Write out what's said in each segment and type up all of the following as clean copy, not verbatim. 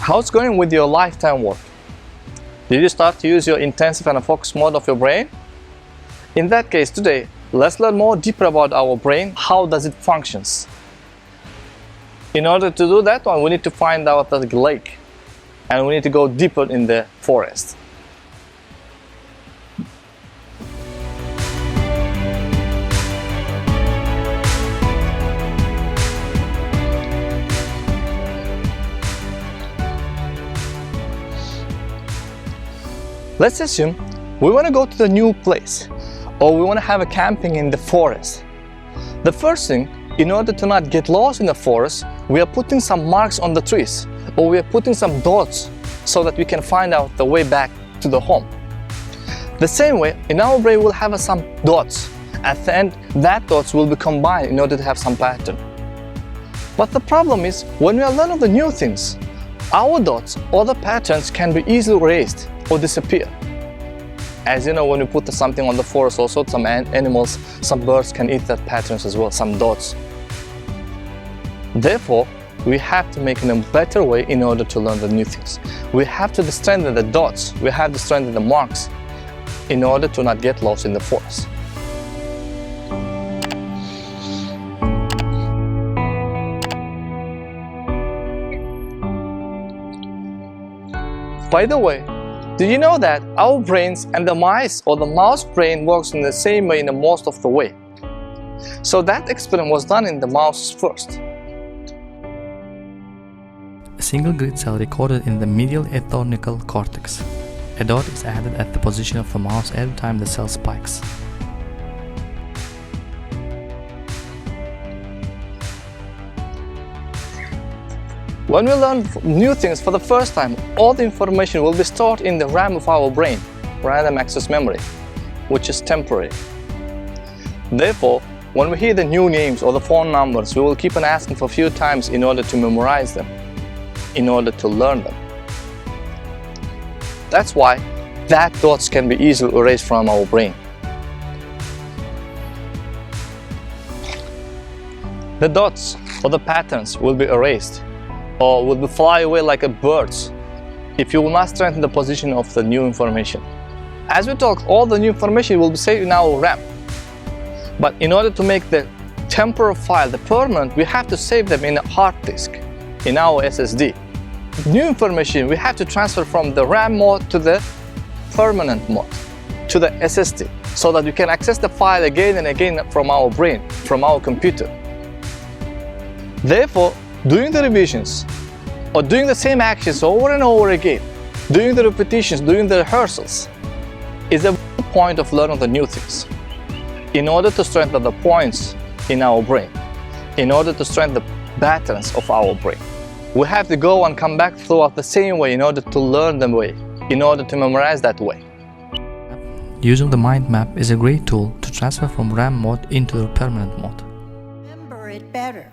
How's it going with your lifetime work? Did you start to use your intensive and focused mode of your brain? In that case, today, let's learn more deeper about our brain. How does it functions? In order to do that one, we need to find out the lake, and we need to go deeper in the forest. Let's assume we want to go to the new place, or we want to have a camping in the forest. The first thing, in order to not get lost in the forest, we are putting some marks on the trees, or we are putting some dots so that we can find out the way back to the home. The same way, in our brain we'll have some dots. At the end, that dots will be combined in order to have some pattern. But the problem is, when we are learning the new things, our dots or the patterns can be easily erased or disappear. As you know, when you put something on the forest, also some animals, some birds can eat that patterns as well, some dots. Therefore, we have to make it a better way in order to learn the new things. We have to strengthen the dots, we have to strengthen the marks in order to not get lost in the forest. By the way, did you know that our brains and the mice or the mouse brain works in the same way in most of the way? So that experiment was done in the mouse first. A single grid cell recorded in the medial ethnonuclear cortex. A dot is added at the position of the mouse every time the cell spikes. When we learn new things for the first time, all the information will be stored in the RAM of our brain, random access memory, which is temporary. Therefore, when we hear the new names or the phone numbers, we will keep on asking for a few times in order to memorize them, in order to learn them. That's why that dots can be easily erased from our brain. The dots or the patterns will be erased, or will fly away like a birds if you will not strengthen the position of the new information. As we talk, all the new information will be saved in our RAM. But in order to make the temporary file the permanent, we have to save them in a hard disk, in our SSD. New information we have to transfer from the RAM mode to the permanent mode, to the SSD, so that we can access the file again and again from our brain, from our computer. Therefore, doing the revisions or doing the same actions over and over again, doing the repetitions, doing the rehearsals, is the point of learning the new things. In order to strengthen the points in our brain, in order to strengthen the patterns of our brain, we have to go and come back throughout the same way in order to learn the way, in order to memorize that way. Using the mind map is a great tool to transfer from RAM mode into the permanent mode. Remember it better,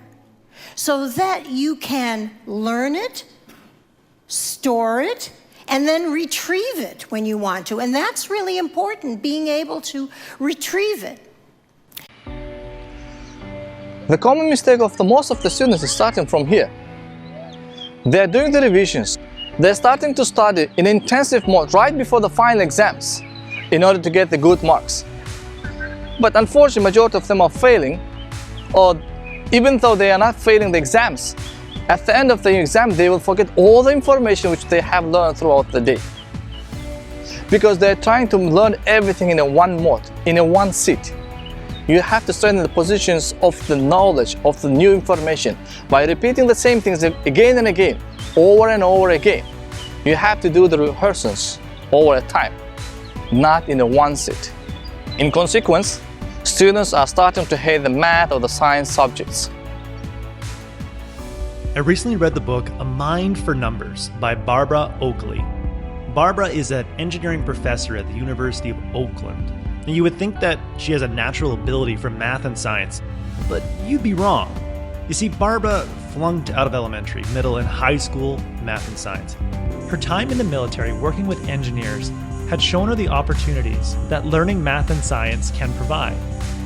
so that you can learn it, store it, and then retrieve it when you want to. And that's really important, being able to retrieve it. The common mistake of most of the students is starting from here. They're doing the revisions. They're starting to study in intensive mode right before the final exams in order to get the good marks. But unfortunately, majority of them are failing, or even though they are not failing the exams, at the end of the exam they will forget all the information which they have learned throughout the day. Because they're trying to learn everything in a one mode, in a one sit. You have to strengthen the positions of the knowledge, of the new information, by repeating the same things again and again, over and over again. You have to do the rehearsals over a time, not in a one sit. In consequence, students are starting to hate the math or the science subjects. I recently read the book A Mind for Numbers by Barbara Oakley. Barbara is an engineering professor at the University of Oakland. And you would think that she has a natural ability for math and science, but you'd be wrong. You see, Barbara flunked out of elementary, middle, and high school math and science. Her time in the military working with engineers had shown her the opportunities that learning math and science can provide,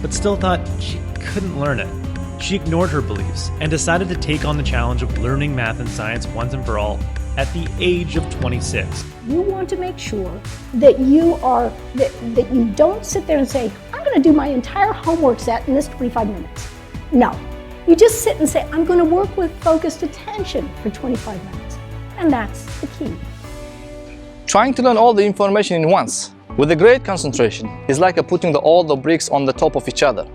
but still thought she couldn't learn it. She ignored her beliefs and decided to take on the challenge of learning math and science once and for all at the age of 26. You want to make sure that that you don't sit there and say, I'm going to do my entire homework set in this 25 minutes. No, you just sit and say, I'm going to work with focused attention for 25 minutes. And that's the key. Trying to learn all the information in once with a great concentration is like putting all the bricks on the top of each other.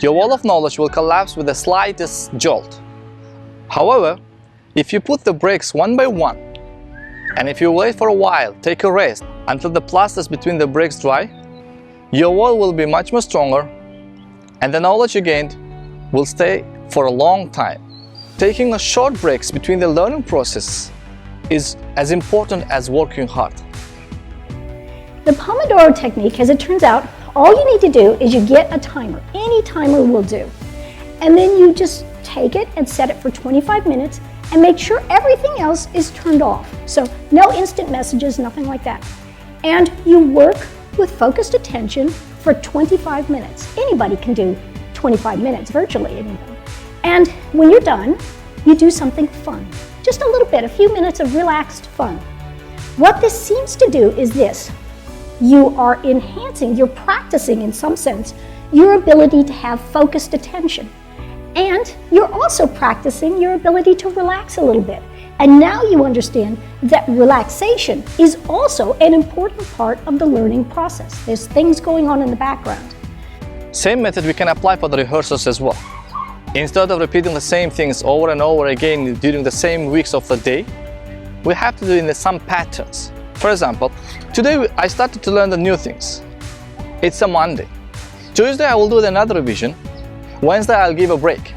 Your wall of knowledge will collapse with the slightest jolt. However, if you put the bricks one by one, and if you wait for a while, take a rest until the plasters between the bricks dry, your wall will be much more stronger, and the knowledge you gained will stay for a long time. Taking a short breaks between the learning process is as important as working hard. The Pomodoro technique, as it turns out, all you need to do is you get a timer. Any timer will do. And then you just take it and set it for 25 minutes and make sure everything else is turned off. So no instant messages, nothing like that. And you work with focused attention for 25 minutes. Anybody can do 25 minutes, virtually anybody. And when you're done, you do something fun. Just a little bit, a few minutes of relaxed fun. What this seems to do is this. You are enhancing, you're practicing in some sense, your ability to have focused attention. And you're also practicing your ability to relax a little bit. And now you understand that relaxation is also an important part of the learning process. There's things going on in the background. Same method we can apply for the rehearsals as well. Instead of repeating the same things over and over again during the same weeks of the day, we have to do in some patterns. For example, today I started to learn the new things. It's a Monday. Tuesday I will do another revision. Wednesday I'll give a break.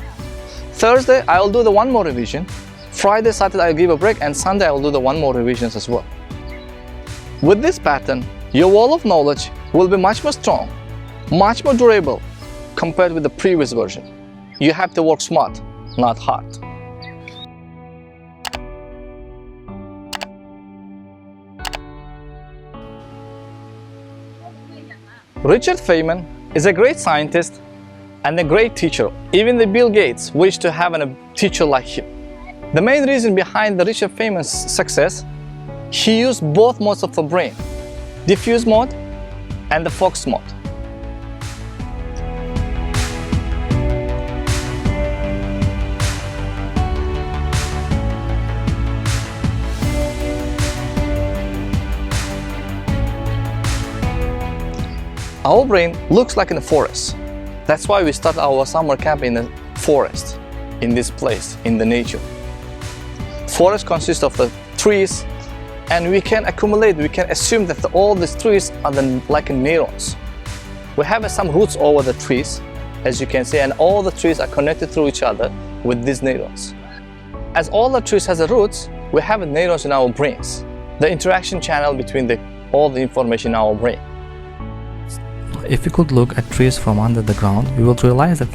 Thursday I will do the one more revision. Friday, Saturday I'll give a break, and Sunday I will do the one more revisions as well. With this pattern, your wall of knowledge will be much more strong, much more durable compared with the previous version. You have to work smart, not hard. Richard Feynman is a great scientist and a great teacher. Even the Bill Gates wished to have a teacher like him. The main reason behind the Richard Feynman's success, he used both modes of the brain, diffuse mode and the focus mode. Our brain looks like in a forest. That's why we start our summer camp in the forest, in this place, in the nature. Forest consists of the trees, and we can assume that all these trees are like neurons. We have some roots over the trees, as you can see, and all the trees are connected through each other with these neurons. As all the trees has the roots, we have neurons in our brains, the interaction channel between all the information in our brain. If we could look at trees from under the ground, we will realize that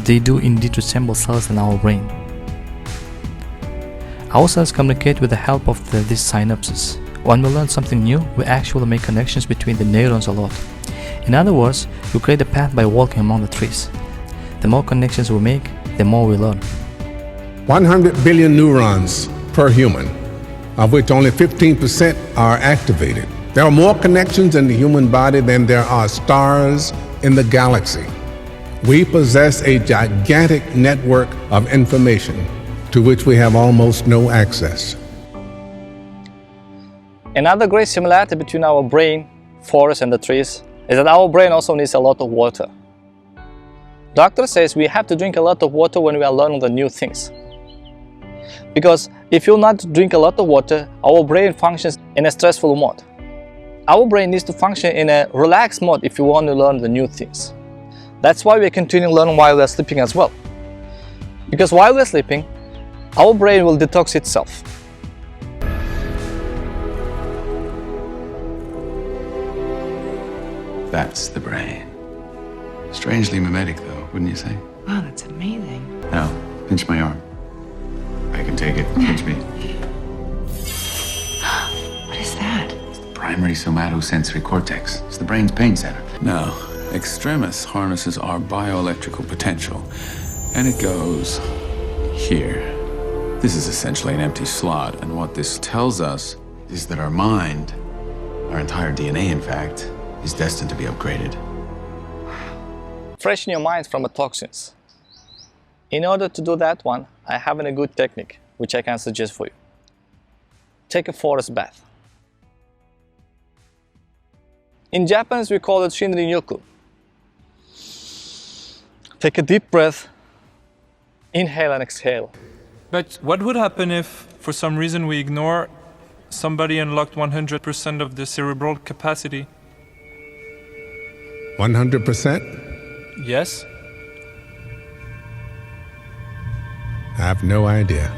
they do indeed resemble cells in our brain. Our cells communicate with the help of these synapses. When we learn something new, we actually make connections between the neurons a lot. In other words, we create a path by walking among the trees. The more connections we make, the more we learn. 100 billion neurons per human, of which only 15% are activated. There are more connections in the human body than there are stars in the galaxy. We possess a gigantic network of information to which we have almost no access. Another great similarity between our brain, forest, and the trees is that our brain also needs a lot of water. Doctor says we have to drink a lot of water when we are learning the new things. Because if you not drink a lot of water, our brain functions in a stressful mode. Our brain needs to function in a relaxed mode if you want to learn the new things. That's why we continue learning while we're sleeping as well. Because while we're sleeping, our brain will detox itself. That's the brain. Strangely mimetic though, wouldn't you say? Wow, that's amazing. Now, pinch my arm. I can take it. Pinch me. What is that? Primary somatosensory cortex. It's the brain's pain center. Now, extremis harnesses our bioelectrical potential, and it goes here. This is essentially an empty slot, and what this tells us is that our mind, our entire DNA in fact, is destined to be upgraded. Freshen your mind from the toxins. In order to do that one, I have a good technique which I can suggest for you. Take a forest bath. In Japanese we call it Shinrin-yoku. Take a deep breath, inhale and exhale. But what would happen if, for some reason, we ignore somebody unlocked 100% of the cerebral capacity? 100%? Yes? I have no idea.